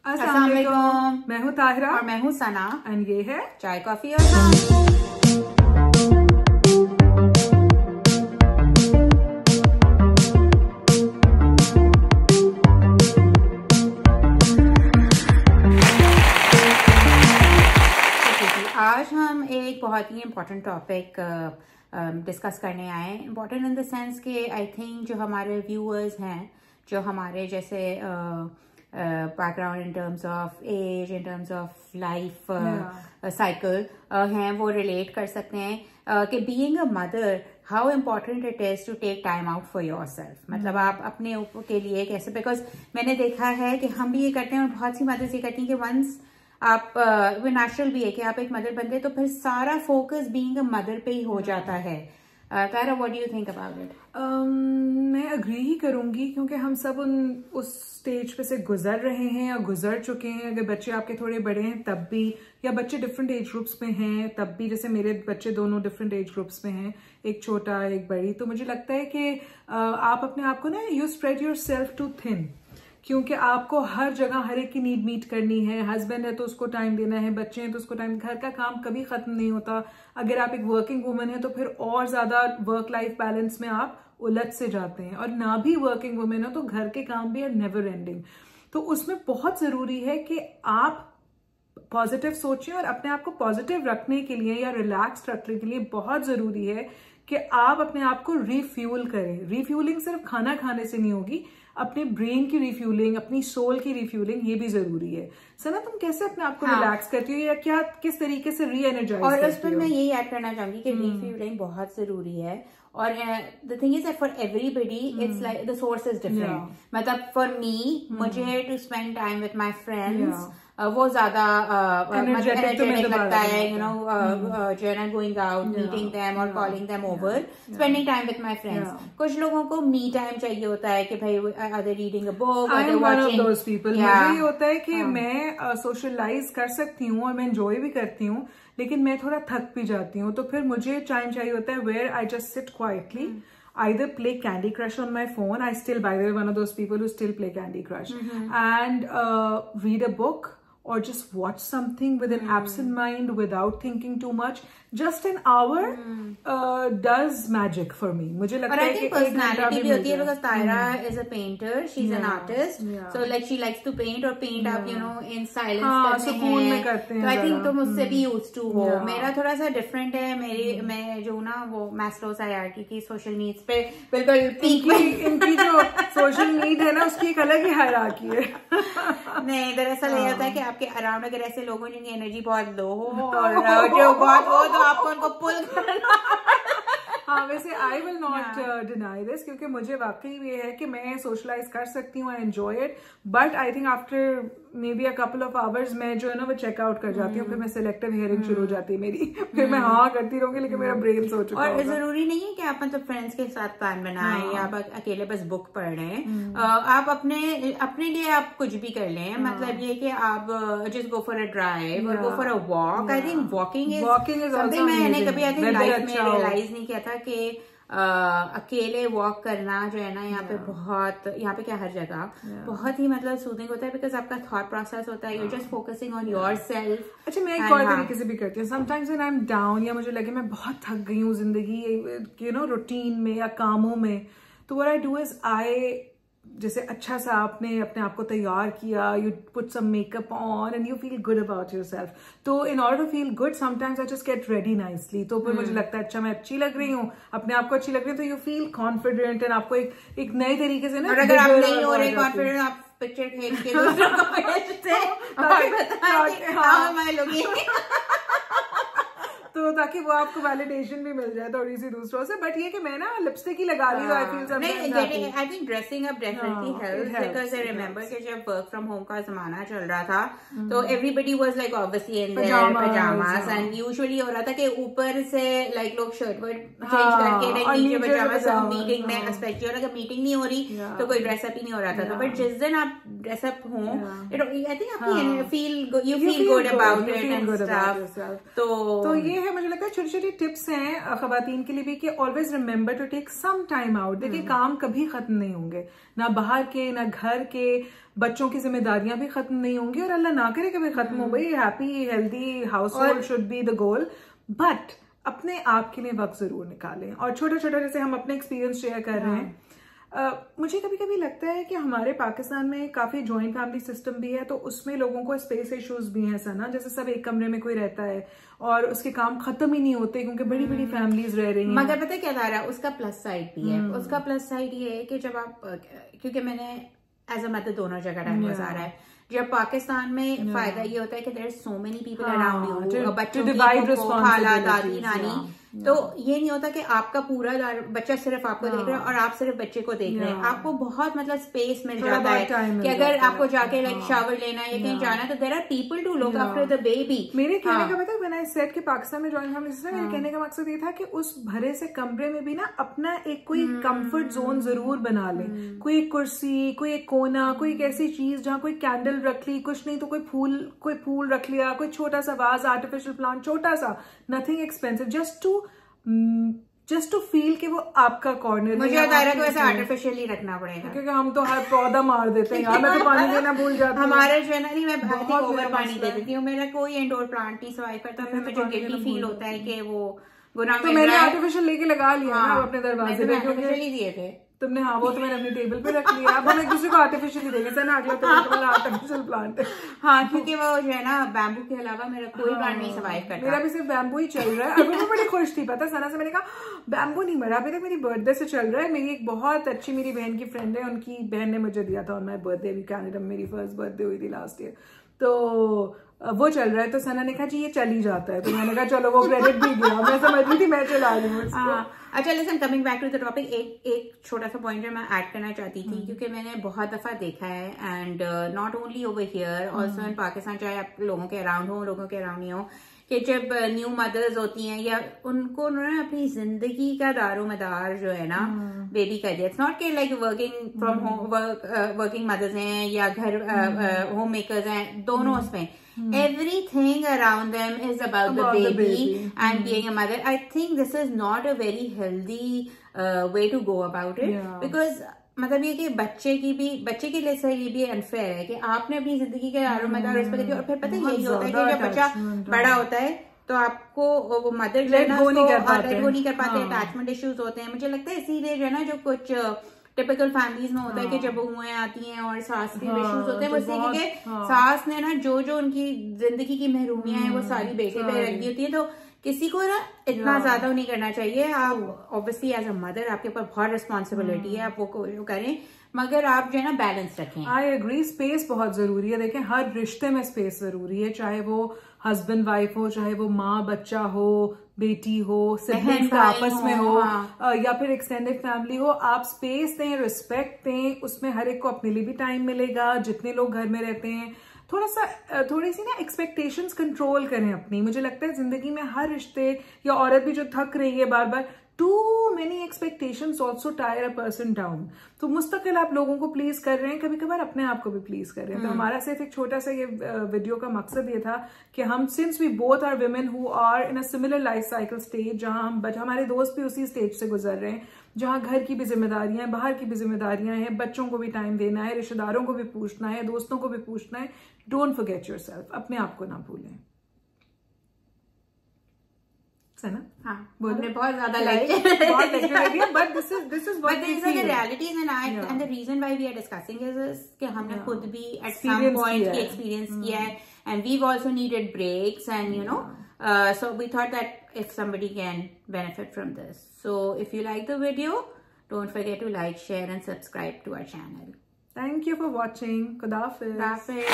अस्सलाम वालेकुम। मैं हूँ ताहिरा और मैं हूँ सना एंड ये है चाय कॉफी और नान। आज हम एक बहुत ही इम्पोर्टेंट टॉपिक डिस्कस करने आए। इम्पोर्टेंट इन द सेंस कि आई थिंक जो हमारे व्यूअर्स हैं, जो हमारे जैसे background in terms of age, in terms of life cycle हैं, वो रिलेट कर सकते हैं कि being a mother how important it is to take time out for yourself. मतलब आप अपने ऊपर के लिए कैसे, बिकॉज मैंने देखा है कि हम भी ये करते हैं और बहुत सी मदर्स ये करती हैं कि वंस आप वो नेचुरल भी है कि आप एक मदर बनते हैं तो फिर सारा फोकस बीइंग अ मदर पे ही हो जाता है। Tara, what do you think about it? मैं अग्री ही करूंगी क्योंकि हम सब उस स्टेज पे से गुजर रहे हैं या गुजर चुके हैं। अगर बच्चे आपके थोड़े बड़े हैं तब भी, या बच्चे डिफरेंट एज ग्रुप्स में हैं तब भी, जैसे मेरे बच्चे दोनों डिफरेंट एज ग्रुप्स में हैं, एक छोटा एक बड़ी, तो मुझे लगता है कि आप अपने आप को ना you spread yourself too thin, क्योंकि आपको हर जगह हर एक की नीड मीट करनी है। हस्बैंड है तो उसको टाइम देना है, बच्चे हैं तो उसको टाइम, घर का काम कभी खत्म नहीं होता। अगर आप एक वर्किंग वुमन है तो फिर और ज्यादा वर्क लाइफ बैलेंस में आप उलझ से जाते हैं, और ना भी वर्किंग वुमन हो तो घर के काम भी आर नेवर एंडिंग। तो उसमें बहुत जरूरी है कि आप पॉजिटिव सोचें, और अपने आप को पॉजिटिव रखने के लिए या रिलैक्स रखने के लिए बहुत जरूरी है कि आप अपने आप को रिफ्यूल करें। रिफ्यूलिंग सिर्फ खाना खाने से नहीं होगी, अपने ब्रेन की रिफ्यूलिंग, अपनी सोल की रिफ्यूलिंग, ये भी जरूरी है। सना, तुम कैसे अपने आप को रिलैक्स करती हो या क्या, किस तरीके से री एनर्जाइज करती हो? और उस पर मैं यही ऐड करना चाहूंगी कि रिफ्यूलिंग बहुत जरूरी है। और the thing is that for everybody it's like the source is different. मतलब फॉर मी, मुझे to spend time with my friends वो ज्यादा एनर्जेटिक लगता है, यू नो, जो है ना, गोइंग आउट, मीटिंग देम और calling them over, spending time with my friends. कुछ लोगों को मी टाइम चाहिए होता है कि भाई are they reading a book, are they watching. मुझे ये होता है कि मैं सोशलाइज कर सकती हूँ और मैं एंजॉय भी करती हूँ, लेकिन मैं थोड़ा थक भी जाती हूँ, तो फिर मुझे टाइम चाहिए होता है where I just sit quietly, either play Candy Crush on my phone. I still, by the way, one of those people who still play Candy Crush, and read a book, or just watch something with an absent mind without thinking too much. Just an hour does magic for me. मुझे लगता है कि personality भी होती है, because Tyra is a painter, she's an artist, so like she likes to paint, और paint आप you know in silence सुकून में करते हैं। तो I think तुम उससे भी used to हो। मेरा थोड़ा सा different है। मैं जो ना वो Maslow's hierarchy की social needs पे बिल्कुल पीक में, इनकी जो social need है ना, उसकी एक अलग ही hierarchy है। नहीं, दरअसल ये होता है कि आपके अराउंड अगर ऐसे लोग हों जिनकी एनर्जी बहुत लो हो और जो बहुत हो, तो आपको उनको पुल करना। हाँ, वैसे I will not deny this, क्योंकि मुझे वाकई ये है कि मैं सोशलाइज कर सकती हूँ, I enjoy it, but I think after may be a couple of hours मैं जो है ना वो चेकआउट कर जाती हूँ, फिर मैं सिलेक्टिव हियरिंग शुरू हो जाती है मेरी, फिर मैं हाँ करती रहूंगी, लेकिन मेरा ब्रेन सो चुका होगा। और जरूरी नहीं है कि आप मतलब फ्रेंड्स के साथ प्लान बनाएं या आप अकेले बस बुक पढ़ रहे हैं। आप अपने लिए आप कुछ भी कर लें। मतलब ये कि आप just go for a drive और go for a walk. I think walking is something मैंने कभी आई थिंक लाइफ में रियलाइज नहीं किया था कि अकेले वॉक करना जो है ना, यहाँ पे बहुत, यहाँ पे क्या हर जगह बहुत ही मतलब सूदिंग होता है, बिकॉज आपका थॉट प्रोसेस होता है, you just focusing on your self. अच्छा, मैं एक और तरीके से भी करती हूँ। Sometimes when I am down या मुझे लगे मैं बहुत थक गई हूँ जिंदगी, यू नो, रूटीन में या कामों में, तो what I do is I, जैसे अच्छा सा आपने अपने आप को तैयार किया, you put some makeup on and you feel good about yourself. तो in order to feel good sometimes I just get ready nicely, तो फिर मुझे लगता है अच्छा मैं अच्छी लग रही हूँ, अपने आप को अच्छी लग रही है, तो यू फील कॉन्फिडेंट एंड आपको एक नए तरीके से ना, और अगर आप नहीं हो रहे कॉन्फिडेंट, आप पिक्चर खेल के दूसरों को भेजते तो ताकि वो आपको वैलिडेशन भी मिल जाए थोड़ी सी दूसरों से। बट ये कि मैं ना लिपस्टिक ही लगा ली, I feel something. I think dressing up definitely helps, because I remember कि जब वर्क फ्रॉम होम का जमाना चल रहा था तो everybody was like obviously in their pyjamas, and usually हो रहा था कि ऊपर से लाइक लोग शर्ट वर्ट चेंज करके नीचे पजामास, मीटिंग में स्पेशली, और अगर मीटिंग नहीं हो रही तो कोई ड्रेसअप ही नहीं हो रहा था। तो बट जिस दिन आप ड्रेसअप हो, आई थिंक आपकी feel good about it and stuff. तो ये है, मुझे लगता है छोटी छोटी टिप्स हैं खवातीन के लिए भी कि always remember to take some time out. देखिए काम कभी खत्म नहीं होंगे, ना बाहर के ना घर के, बच्चों की जिम्मेदारियां भी खत्म नहीं होंगी और अल्लाह ना करे कभी खत्म हो गई। Happy healthy house hold should be the goal, but अपने आप के लिए वक्त जरूर निकालें। और छोटा छोटा जैसे हम अपने एक्सपीरियंस शेयर कर रहे हैं, मुझे कभी कभी लगता है कि हमारे पाकिस्तान में काफी जॉइंट फैमिली सिस्टम भी है, तो उसमें लोगों को स्पेस इश्यूज भी हैं सना, जैसे सब एक कमरे में कोई रहता है और उसके काम खत्म ही नहीं होते क्योंकि बड़ी बड़ी फैमिलीज रह रही हैं। मगर पता है क्या था रहा, उसका प्लस साइड भी है। उसका प्लस साइड ये है कि जब आप, क्योंकि मैंने एज अ मदर दोनों जगह टाइम गुजारा है, जब पाकिस्तान में फायदा ये होता है कि there are so many people around you, बच्चों की खाला दादी नानी, तो ये नहीं होता कि आपका पूरा बच्चा सिर्फ आपको देख रहा है और आप सिर्फ बच्चे को देख रहे हैं। आपको बहुत मतलब स्पेस मिल जाता है कि अगर आपको जाके लाइक शावर लेना है या कहीं जाना है तो there are people to look after the baby. मेरे कहने का मतलब व्हेन आई सेड कि पाकिस्तान में जॉइंट फैमिली सिस्टम, मेरे कहने का मकसद ये था कि उस भरे से कमरे में भी ना अपना एक कोई कंफर्ट जोन जरूर बना ले, कोई एक कुर्सी, कोई एक कोना, कोई एक ऐसी चीज जहाँ कोई कैंडल रख ली, कुछ नहीं तो कोई फूल रख लिया, कोई छोटा सा वाज, आर्टिफिशियल प्लांट, छोटा सा, nothing expensive, just to feel कि वो आपका कॉर्नर। मुझे दायरा को ऐसा आर्टिफिशियली रखना पड़ेगा क्योंकि हम तो हर पौधा मार देते हैं यार, मैं तो पानी देना भूल जाती हूँ। हमारे जनरली मैं बहुत ओवर पानी दे देती हूँ, मेरा कोई इंडोर प्लांट नहीं सर्वाइव करता, फिर मुझे गिल्टी फील होता है कि वो गुनाह। तो मैंने आर्टिफिशियल लेके लगा लिया ना अपने दरवाजे पे, आर्टिफिशियली दिए थे तुमने। हाँ, वो तो मैंने अपनी टेबल पे रख लिया। अब हम एक दूसरे को आर्टिफिशियली देंगे सर ना, अगला तो आर्टिफिशियल प्लांट है। हाँ, क्योंकि वो जो है ना बैम्बू के अलावा मेरा कोई प्लांट नहीं सर्वाइव करता। मेरा भी सिर्फ बैम्बू ही चल रहा है। अभी मैं बड़ी खुश थी पता सना से, मैंने कहा बैम्बू नहीं मरा, अभी तक मेरी बर्थडे से चल रहा है। मेरी एक बहुत अच्छी मेरी बहन की फ्रेंड है, उनकी बहन ने मुझे दिया था ऑन माई बर्थडे, अभी कनाडा में मेरी फर्स्ट बर्थडे हुई थी लास्ट ईयर, तो वो चल रहा है। तो सना ने कहा जी ये चल ही जाता है, तो मैंने कहा चलो वो क्रेडिट भी दिया, मैं समझ रही थी मैं चला रही हूँ। अच्छा listen, coming back to the topic, एक छोटा सा पॉइंट मैं ऐड करना चाहती थी, क्योंकि मैंने बहुत दफा देखा है and not only over here also in Pakistan, चाहे आप लोगों के अराउंड हो लोगों के अराउंड नहीं हो, कि जब न्यू मदर्स होती हैं या उनको उन्होंने अपनी जिंदगी का दारोमदार जो है ना बेबी का दिया। इट्स नॉट के like working from home, working mothers हैं या घर होम मेकर्स हैं, दोनों उसमें everything around them is about the baby and being a mother. I think this is not a very healthy way to go about it, because मतलब ये कि बच्चे के लिए सर ये भी अनफेयर है कि आपने अपनी जिंदगी के दारोमदार रिस्पेक्ट किया और फिर पता है यही होता है कि जब बच्चा बड़ा होता है तो आपको वो मदर जो है ना वो नहीं कर पाते, अटैचमेंट इश्यूज होते हैं। मुझे लगता है इसीलिए जो है ना जो कुछ टिपिकल फैमिलीज में होता है कि जब बहुएं आती हैं और सास के इश्यूज होते हैं, वो इसलिए कि सास ने ना जो उनकी जिंदगी की महरूमियां हैं वो सारी बेटे पे रख दी होती है। तो किसी को ना इतना ज्यादा नहीं करना चाहिए। आप ऑब्वियसली एज अ मदर आपके ऊपर बहुत रिस्पॉन्सिबिलिटी है, आप वो करें, मगर आप जो है ना बैलेंस रखें। आई एग्री, स्पेस बहुत जरूरी है। देखें हर रिश्ते में स्पेस जरूरी है, चाहे वो हस्बैंड वाइफ हो, चाहे वो माँ बच्चा हो, बेटी हो, सिबलिंग्स का आपस में हो, या फिर एक्सटेंडेड फैमिली हो, आप स्पेस दें, रिस्पेक्ट दें, उसमें हर एक को अपने लिए भी टाइम मिलेगा। जितने लोग घर में रहते हैं थोड़ी सी ना एक्सपेक्टेशंस कंट्रोल करें अपनी। मुझे लगता है जिंदगी में हर रिश्ते या औरत भी जो थक रही है बार बार, too many expectations also tire a person down. तो मुस्तकिल आप लोगों को प्लीज कर रहे हैं, कभी कभार अपने आप को भी प्लीज कर रहे हैं। तो हमारा सिर्फ एक छोटा सा ये वीडियो का मकसद ये था कि हम, since we both are women who are in a similar life cycle stage, जहां हमारे दोस्त भी उसी स्टेज से गुजर रहे हैं, जहां घर की भी जिम्मेदारियां हैं, बाहर की भी जिम्मेदारियां हैं, बच्चों को भी टाइम देना है, रिश्तेदारों को भी पूछना है, दोस्तों को भी पूछना है। डोंट फॉरगेट योरसेल्फ, अपने आप को ना भूलें। हाँ, हमने बहुत ज्यादा but this is what these are the realities and the reason why we are discussing is कि हमने खुद भी at some point experience किया है, and we've also needed breaks, and you know so we thought that if somebody can benefit from this, so if you like the video, don't forget to like, share and subscribe to our channel. Thank you for watching. Khuda Hafiz. Khuda Hafiz.